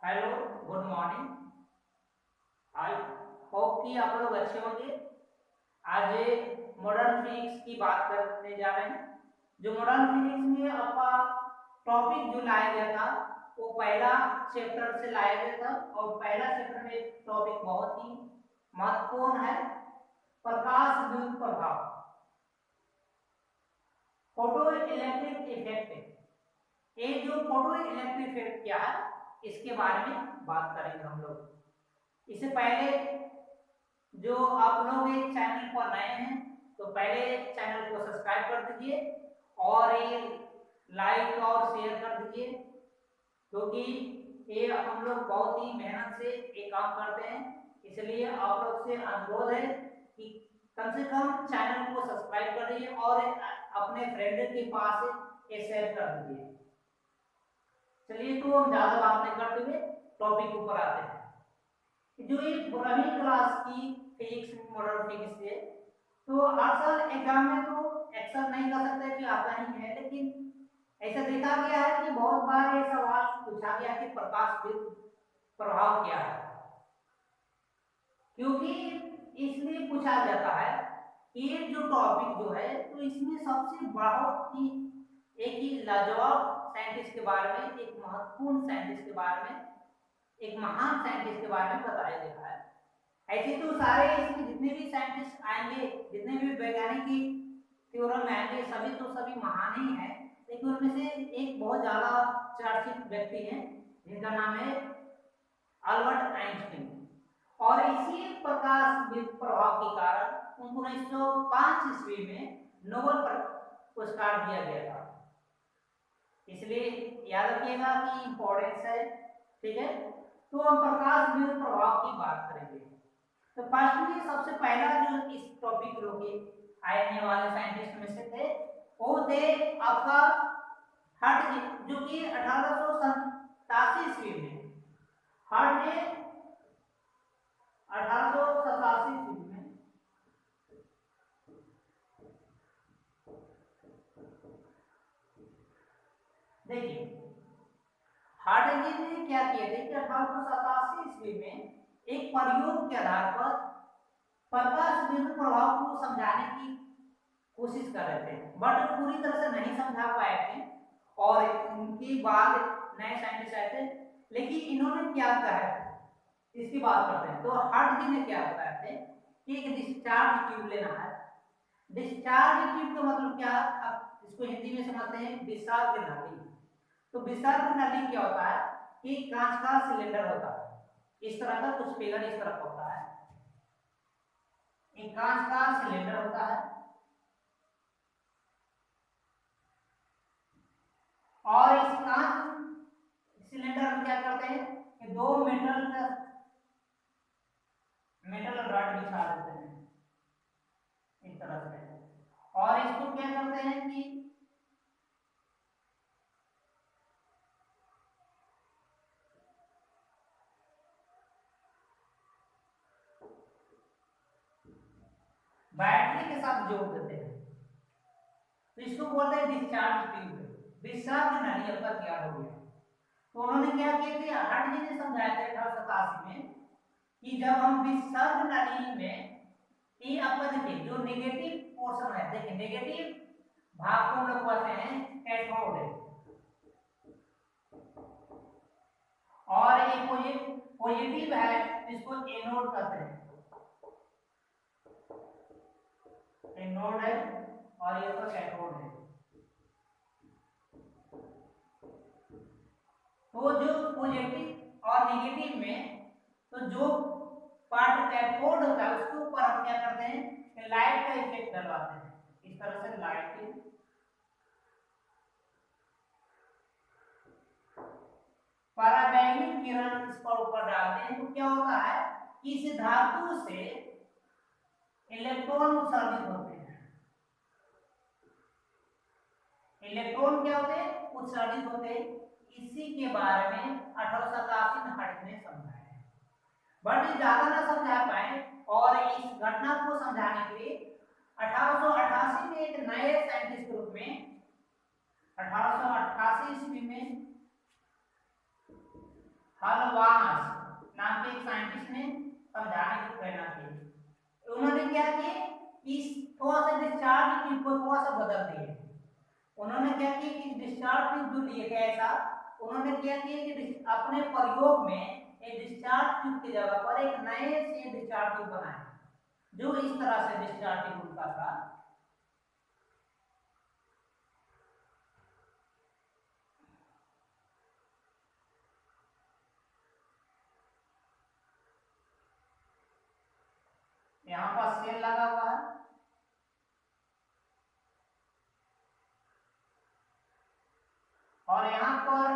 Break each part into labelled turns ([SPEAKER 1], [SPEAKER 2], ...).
[SPEAKER 1] Hello, good morning. I hope कि आप लोग अच्छे होंगे। आज मॉडर्न फिजिक्स की बात करने जा रहे हैं। जो मॉडर्न फिजिक्स में आपका टॉपिक जो लाया गया था वो पहला चैप्टर से लाया गया था, और पहला चैप्टर में टॉपिक बहुत ही महत्वपूर्ण है, प्रकाश विद्युत प्रभाव, फोटो इलेक्ट्रिक इफेक्ट। ये जो फोटो इलेक्ट्रिक इफेक्ट क्या है इसके बारे में बात करेंगे हम लोग। इससे पहले जो आप लोग इस चैनल पर नए हैं तो पहले चैनल को सब्सक्राइब कर दीजिए और ये लाइक और शेयर कर दीजिए, क्योंकि ये हम लोग बहुत ही मेहनत से ये काम करते हैं। इसलिए आप लोग से अनुरोध है कि कम से कम चैनल को सब्सक्राइब कर दीजिए और अपने फ्रेंड के पास ये शेयर कर दीजिए। चलिए, तो हम ज्यादा बात नहीं करते हुए टॉपिक ऊपर आते हैं। जो ये 12वीं क्लास की फिजिक्स मॉडर्न फिजिक्स है, तो हर साल एग्जाम में तो एक्सेप्ट नहीं कर सकते कि आता ही है, लेकिन ऐसा देखा गया है कि बहुत बार ये सवाल पूछा गया कि प्रकाश विद्युत प्रभाव क्या है। क्योंकि इसलिए पूछा जाता है कि ये जो टॉपिक जो है तो इसमें सबसे बहुत ही एक ही लाजवाब साइंटिस्ट के बारे में, एक महत्वपूर्ण साइंटिस्ट के बारे में, एक महान साइंटिस्ट के बारे में बताया गया है। ऐसे तो सारे इसमें जितने भी साइंटिस्ट आएंगे, जितने भी वैज्ञानिक की थ्योरम आएंगे, सभी तो सभी महान ही हैं, लेकिन उनमें से एक बहुत ज्यादा चर्चित व्यक्ति हैं जिनका नाम है अल्बर्ट आइंस्टीन। और इसी प्रकाश विद्युत प्रभाव के कारण उनको 1905 ईस्वी में नोबेल पुरस्कार दिया गया था। इसलिए याद रखिएगा कि इंपॉर्टेंस है। ठीक है, तो हम प्रकाश विद्युत प्रभाव की बात करेंगे। तो फर्स्ट में सबसे पहला जो इस टॉपिक के आने वाले साइंटिस्ट में से थे वो थे आपका हर्ट्ज, जो कि 1887 ईस्वी में हर्ट्ज ने 1887 ईस्वी में देखिए हर्ट्ज ने क्या किया था कि 1887 ईस्वी में एक प्रयोग के आधार पर प्रकाश विद्युत प्रभाव को समझाने की कोशिश कर रहे थे, बट पूरी तरह से नहीं समझा पाए थे। और उनके बाद नए साइंटिस्ट आए थे, लेकिन इन्होंने क्या कहा इसकी बात करते हैं। तो हर्ट्ज ने क्या बताया थे कि एक डिस्चार्ज ट्यूब लेना है। डिस्चार्ज ट्यूब का मतलब क्या है, अब इसको हिंदी में समझते हैं विसर्ग नली। तो विसर्ग नली क्या होता है कि कांच का सिलेंडर होता है, इस तरह का कुछ फिगर इस तरह का होता है, एक कांच का सिलेंडर होता है और इस कांच सिलेंडर में क्या करते हैं कि दो मेटल रॉड बिछा देते हैं इस तरह से, और इसको क्या करते हैं कि बैटरी के साथ जोड़ देते हैं। तो इसको बोलते हैं डिस्चार्ज ट्यूब, विसर्ग नली का क्या हो गया। तो उन्होंने क्या किया कि हर्ट्ज ने समझाया था 1887 में कि जब हम विसर्ग नली में ये आपका देखिए जो नेगेटिव पोर्शन है, देखिए नेगेटिव भाग को हम लोग कहते हैं कैथोड, और ये पॉजिटिव है जिसको एनोड कहते हैं, एनोड है और ये तो कैथोड है। तो जो पॉजिटिव और नेगेटिव में तो जो पार्ट कैथोड होता है उसके ऊपर हम क्या करते हैं कि लाइट का इफेक्ट डलवाते हैं, इस तरह से लाइट की पराबैंगनी किरण इस पर ऊपर डालते हैं। तो क्या होता है कि इस धातु से इलेक्ट्रॉन उत्सर्जित होते हैं। इलेक्ट्रॉन क्या होते हैं, उत्सर्जित होते हैं। इसी के बारे में 1887 में हर्ट्ज ने समझाया है, बट ज्यादा ना समझा पाए, और इस घटना को समझाने के लिए 1888 में एक नए साइंटिस्ट के रूप में 1888 ईस्वी में हलवास नाम के एक साइंटिस्ट ने समझाने की प्रेरणा की। उन्होंने क्या किया कि थोड़ा सा डिस्चार्ज ट्यूब को थोड़ा सा बदल दिए। उन्होंने क्या किया कि डिस्चार्ज ट्यूब जो लिए थे ऐसा, उन्होंने क्या किया कि अपने प्रयोग में एक डिस्चार्ज ट्यूब की जगह पर एक नए से डिस्चार्ज ट्यूब बनाए, जो इस तरह से डिस्चार्ज ट्यूब का था। यहाँ पर सेल लगा हुआ है और यहाँ पर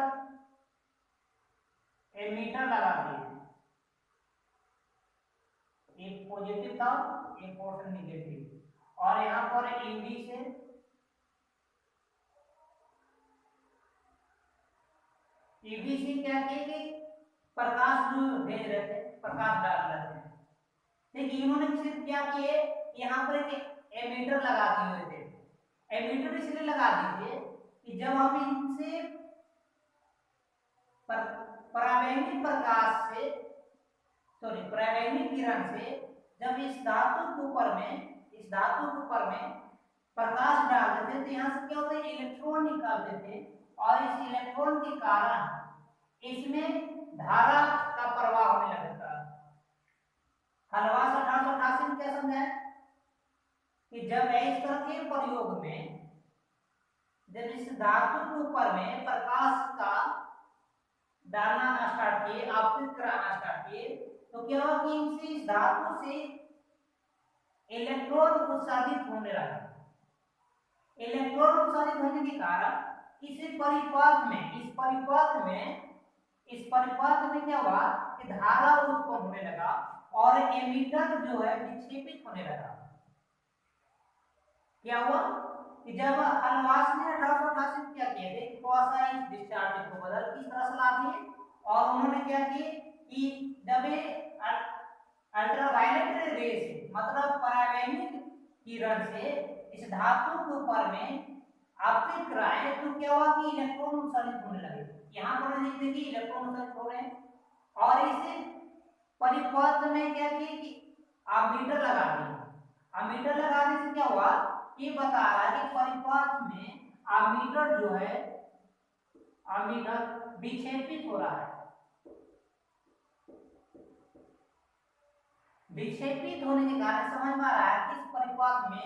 [SPEAKER 1] एमीटर लगा दिए, एक पॉजिटिव था एक पोर्शन निगेटिव, और यहाँ पर यूवी से क्या किए कि प्रकाश जो भेज रहे थे, प्रकाश डाल रहे थे। देखिए इन्होंने सिर्फ क्या किए, यहाँ पर एक एमीटर लगा दिए हुए थे। एमीटर इसलिए लगा दिए कि जब हम इनसे परावैंगिक प्रकाश से परावैंगिक किरण से जब इस धातु के ऊपर में प्रकाश डालते थे तो यहाँ से क्या होता है, इलेक्ट्रॉन निकालते थे और इस इलेक्ट्रॉन के कारण इसमें धारा का प्रवाह होने लगता है। हलवास 1888 में क्या समझाया कि जब इस तरह के प्रयोग में जब इस धातु के ऊपर में प्रकाश का डालना स्टार्ट किए, आपतित कराना स्टार्ट किए, तो क्या हुआ कि इनसे इस धातु से इलेक्ट्रॉन उत्सर्जित होने लगा। इलेक्ट्रॉन उत्सर्जित होने के कारण इस परिपथ में क्या हुआ कि धारा उत्पन्न होने लगा और एमीटर जो है विक्षेपित होने लगा। क्या हुआ कि जब हलवास ने 1888 में क्या किए थे, थोड़ा सा इस डिस्चार्ज को बदल किस तरह से ला दिए और उन्होंने क्या किए कि जब अल्ट्रावायलेट रे से मतलब परावैंगिक किरण से इस धातु के ऊपर में आपतित कराए तो क्या हुआ कि इलेक्ट्रॉन उत्सर्जित होने लगे। यहाँ पर देखिए इलेक्ट्रॉन उत्सर्जित हो रहे हैं और इसे परिपथ में क्या किए कि अमीटर लगा दिए। अमीटर लगाने से क्या हुआ, ये बता रहा है कि परिपथ में अमीटर जो है अमीटर विक्षेपित हो रहा है। विक्षेपित होने के कारण समझ में आ रहा है कि इस परिपथ में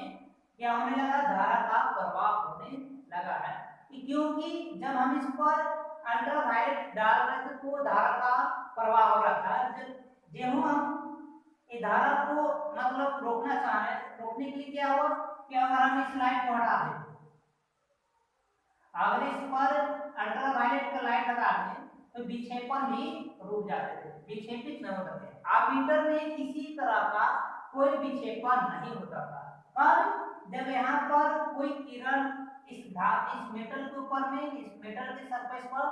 [SPEAKER 1] क्या होने लगा, धारा का प्रवाह होने लगा है। क्योंकि जब हम इस पर अल्ट्रावायलेट डाल रहे थे तो धारा का प्रवाह हो रहा था। जब हम इस धारा को मतलब रोकना चाह रहे हैं, रोकने के लिए क्या हुआ कि अगर हम इस लाइट को हटा दें, अगर इस पर अल्ट्रावायलेट का लाइट हटा दें तो विक्षेपण भी रुक जाते थे, विक्षेपित नहीं होता था। अमीटर में किसी तरह का कोई विक्षेपण नहीं होता था। पर जब यहाँ पर कोई किरण इस मेटल के ऊपर में इस मेटल के सरफेस पर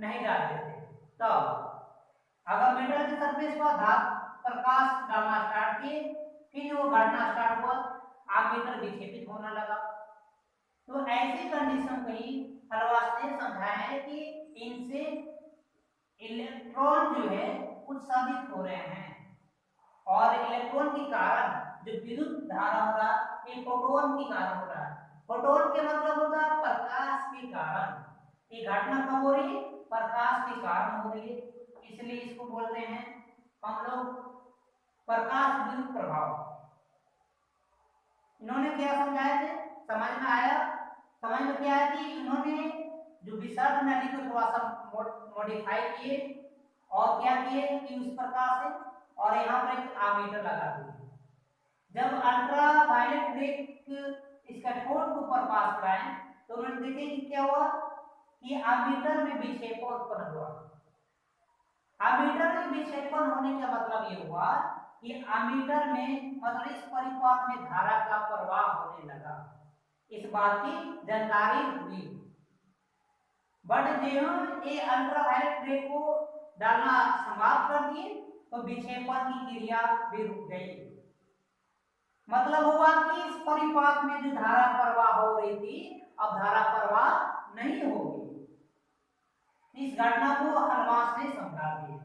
[SPEAKER 1] नहीं डालते थे, तब अगर मेटल के सरफेस पर प्रकाश डालना स्टार्ट किए, फिर वो घटना स्टार्ट हुआ, अमीटर विक्षेपित होने लगा। तो ऐसी कंडीशन को ही हलवास ने समझाया है कि इनसे इलेक्ट्रॉन जो है उत्सर्जित हो रहे हैं और इलेक्ट्रॉन के कारण जो विद्युत धारा हो रहा है ये फोटोन के कारण हो रहा है। फोटोन के मतलब होता है प्रकाश के कारण। ये घटना कब हो रही है, प्रकाश के कारण हो रही है, इसलिए इसको बोलते हैं हम लोग प्रकाश विद्युत प्रभाव। इन्होंने क्या समझाया थे, समझ में आया? समझ में क्या है कि इन्होंने जो विसर्ग नली को थोड़ा सा मॉडिफाई किए और क्या किए कि उस प्रकार से और यहाँ पर एक अमीटर लगा दिए। जब अल्ट्रावायलेट रे इसका ठोस के ऊपर पास कराए तो उन्होंने देखे कि क्या हुआ कि अमीटर में विक्षेपण उत्पन्न हुआ। अमीटर में विक्षेपण होने का मतलब ये हुआ कि अमीटर में मतलब इस परिपथ में धारा का प्रवाह होने लगा, इस बात की जानकारी हुई। बट जो ये अल्ट्रावायलेट रे को डालना समाप्त कर दिए तो विक्षेपण की क्रिया भी रुक गई। मतलब हुआ कि इस परिपथ में जो धारा प्रवाह हो रही थी अब धारा प्रवाह नहीं होगी। इस इस घटना को हलवास ने समझा दिया।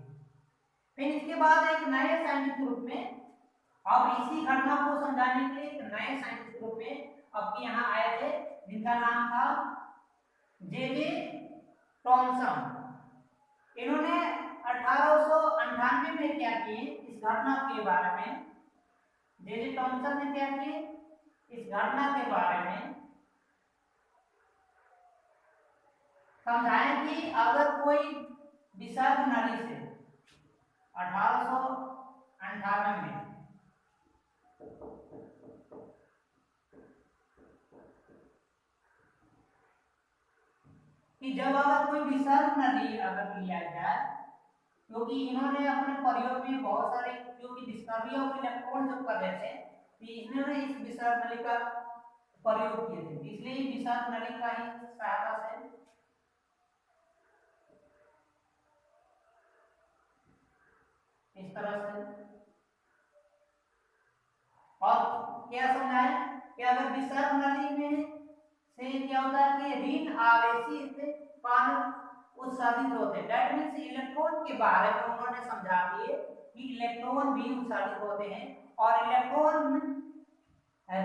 [SPEAKER 1] फिर इसके बाद एक नए साइंटिस्ट ग्रुप में, अब इसी घटना को समझाने के लिए एक नए साइंटिस्ट ग्रुप में आपके यहाँ आए थे, जिनका नाम था जे टॉमसन। इन्होंने 1898 में क्या किए, इस घटना के बारे में जे टॉमसन ने क्या किए, इस घटना के बारे में समझाएं कि अगर कोई विसर्ग नली से 1898 में कि जब अगर कोई विसर्ग नली अगर लिया जाए, क्योंकि इन्होंने अपने प्रयोग में बहुत सारे क्योंकि डिस्कवरी ऑफ इलेक्ट्रॉन जब कर रहे थे तो इन्होंने इस विसर्ग नली का प्रयोग किए थे, इसलिए विसर्ग नली का ही सहायता से इस तरह से। और क्या समझाए कि अगर विसर्ग नली में से क्या होता है कि ऋण आवेशित कण उत्सर्जित होते हैं, दैट मींस इलेक्ट्रॉन के बारे में उन्होंने समझा दिए कि इलेक्ट्रॉन भी उत्सर्जित होते हैं और इलेक्ट्रॉन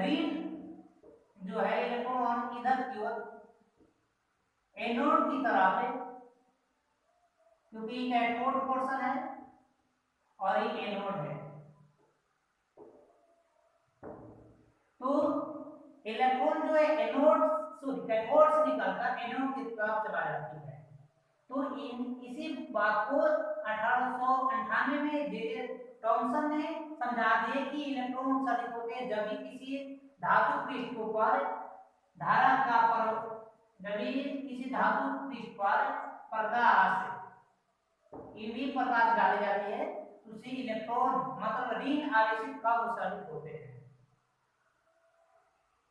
[SPEAKER 1] ऋण जो है इलेक्ट्रॉन इधर की ओर एनोड की तरफ है, क्योंकि कैथोड पोर्शन है और ये एनोड है, तो इलेक्ट्रॉन जो है एनोड कैथोड से निकलकर एनोड की तरफ चला जाती है। तो इसी बात को 1898 में जे टॉमसन ने समझा दिया कि इलेक्ट्रॉन उत्सर्जित होते हैं जब भी किसी धातु पृष्ठ पर धारा का जब भी किसी धातु पृष्ठ पर प्रकाश यूवी प्रकाश डाले जाते हैं तो उसे इलेक्ट्रॉन मतलब ऋण आवेशित कण उत्सर्जित होते हैं।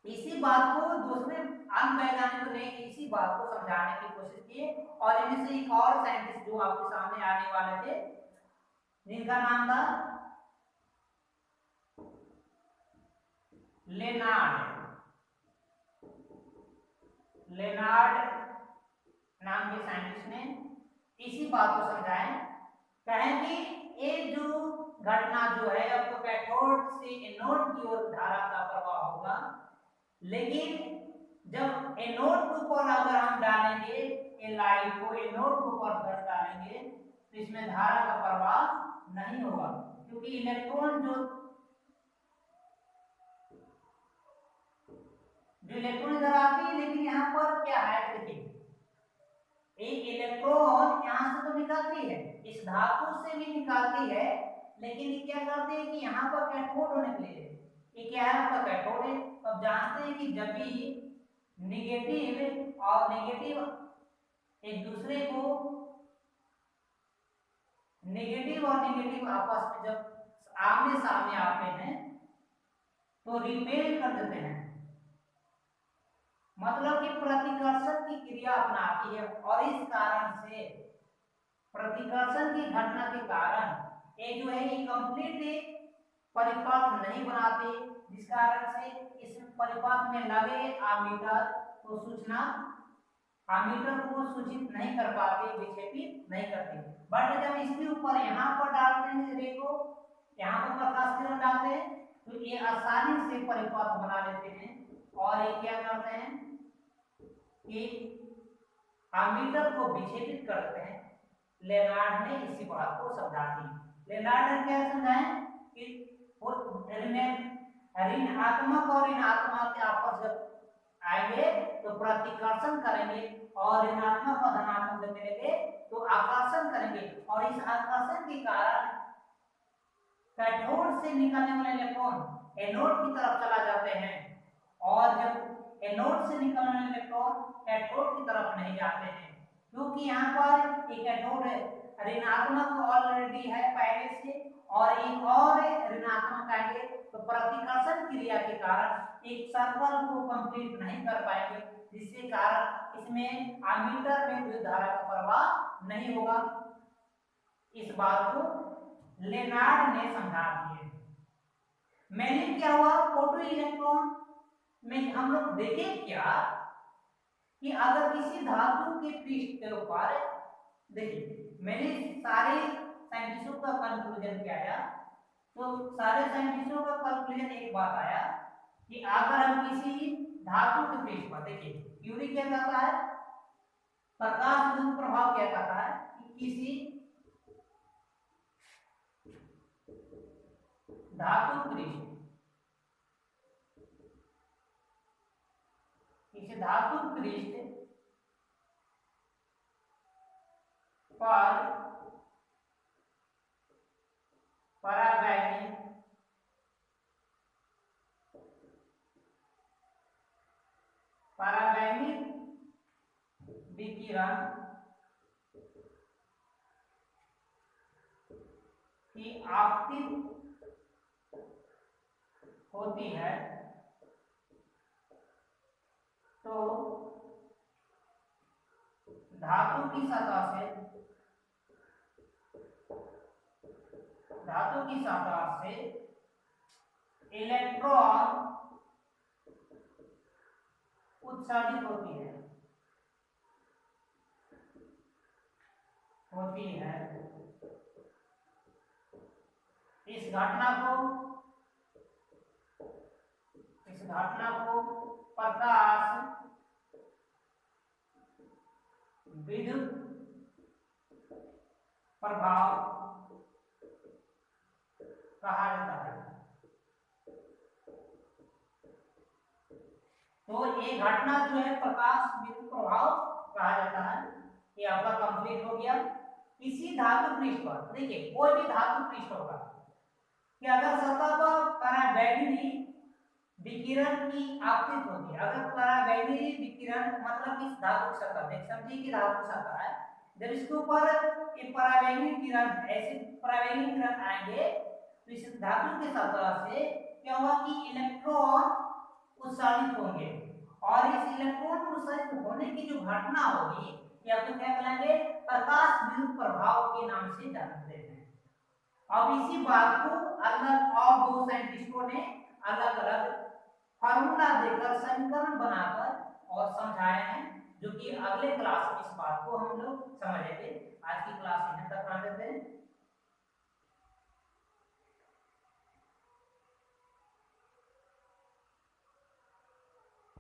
[SPEAKER 1] इसी बात को दूसरे अन्य वैज्ञानिकों ने इसी बात को समझाने की कोशिश की और इनमें से एक और साइंटिस्ट जो आपके सामने आने वाले थे, जिनका नाम था लेनार्ड नाम के साइंटिस्ट ने इसी बात को समझाया, कहें कि ये जो घटना जो है आपको कैथोड से एनोड की ओर धारा का प्रवाह होगा, लेकिन जब एनोड के ऊपर अगर हम डालेंगे ये लाइट को एनोड के ऊपर डालेंगे तो इसमें धारा का प्रवाह नहीं होगा, क्योंकि इलेक्ट्रॉन जो इलेक्ट्रॉन इधर आती है, लेकिन यहाँ पर क्या है देखिए एक इलेक्ट्रॉन यहाँ से तो निकलती है, इस धातु से भी निकालती है, लेकिन ये क्या करते हैं कि यहाँ पर कैथोड होने के लिए ये क्या है आपका कैथोड है। अब जानते हैं कि जब भी नेगेटिव और नेगेटिव एक दूसरे को नेगेटिव और नेगेटिव आपस में जब आमने सामने आते हैं तो रिपेल कर देते हैं, मतलब कि प्रतिकर्षण की क्रिया अपनाती है और इस कारण से प्रतिकर्षण की घटना के कारण ये जो है ये कंप्लीट परिपथ नहीं बनाते, जिस कारण से इस परिपथ में लगे आमीटर को सूचना आमीटर को सूचित नहीं कर पाते, विक्षेपित नहीं करते। बट जब इसके ऊपर यहाँ पर डालते हैं रे को, यहाँ पर प्रकाश किरण डालते हैं तो ये आसानी से परिपथ बना लेते हैं और ये क्या करते हैं कि आमीटर को विक्षेपित करते हैं। लेनार्ड ने इसी बात को समझा दी। लेनार्ड ने क्या समझाया कि ऋणात्मक और ऋणात्मक के आपस जब आएंगे तो प्रतिकर्षण करेंगे और ऋणात्मक और धनात्मक जब मिलेंगे तो आकर्षण करेंगे और इस आकर्षण के कारण कैथोड से निकलने वाले इलेक्ट्रॉन एनोड की तरफ चला जाते हैं और जब एनोड से निकलने वाले इलेक्ट्रॉन कैथोड की तरफ नहीं जाते हैं, क्योंकि यहाँ पर एक कैथोड ऋणात्मक ऑलरेडी है पहले से और एक और ऋणात्मक आएंगे तो प्रतिकर्षण क्रिया के कारण एक सर्कल को कंप्लीट नहीं कर पाएंगे, जिसके कारण इसमें आमीटर में विद्युत धारा का प्रवाह नहीं होगा। इस बात को लेनार्ड ने समझा दिए। मैंने क्या हुआ फोटो इलेक्ट्रॉन में हम लोग देखें क्या कि अगर किसी धातु के पृष्ठ के ऊपर देखिए मैंने सारे साइंटिस्टों का कंक्लूजन क्या आया, तो सारे साइंटिस्टों का कंक्लूजन एक बात आया कि अगर हम किसी धातु के पृष्ठ पर, देखिए क्यूरी क्या कहता है, प्रकाश विद्युत प्रभाव क्या कहता है कि किसी धातु पृष्ठ, किसी धातु पृष्ठ पर परावैंगनिक विकिरण की आपतित होती है तो धातु की सतह से इलेक्ट्रॉन उत्सर्जित होती है। इस घटना को प्रकाश विद्युत प्रभाव कहा जाता है। तो ये घटना जो है प्रकाश विद्युत प्रभाव कहा जाता है। ये आपका कंप्लीट हो गया। किसी धातु पृष्ठ पर, देखिए कोई भी धातु पृष्ठ होगा कि अगर सतह पर परावैंगनी विकिरण की आपतित होती है, अगर परावैंगनी विकिरण मतलब इस धातु की सतह, देख समझिए कि धातु की सतह है, जब इसके ऊपर ये परावैंगनी किरण, ऐसे परावैंगनी किरण आएंगे तो इस धातु की सतह से क्या होगा कि इलेक्ट्रॉन उत्सर्जित होंगे, और इस इलेक्ट्रॉन उत्सर्जित होने की जो घटना होगी ये आपको क्या कहलाएंगे, प्रकाश विद्युत प्रभाव के नाम से जानते हैं। अब इसी बात को अलग और दो साइंटिस्टों ने अलग अलग फार्मूला देकर समीकरण बनाकर और समझाए हैं, जो कि अगले क्लास में इस बात को हम लोग समझेंगे। आज की क्लास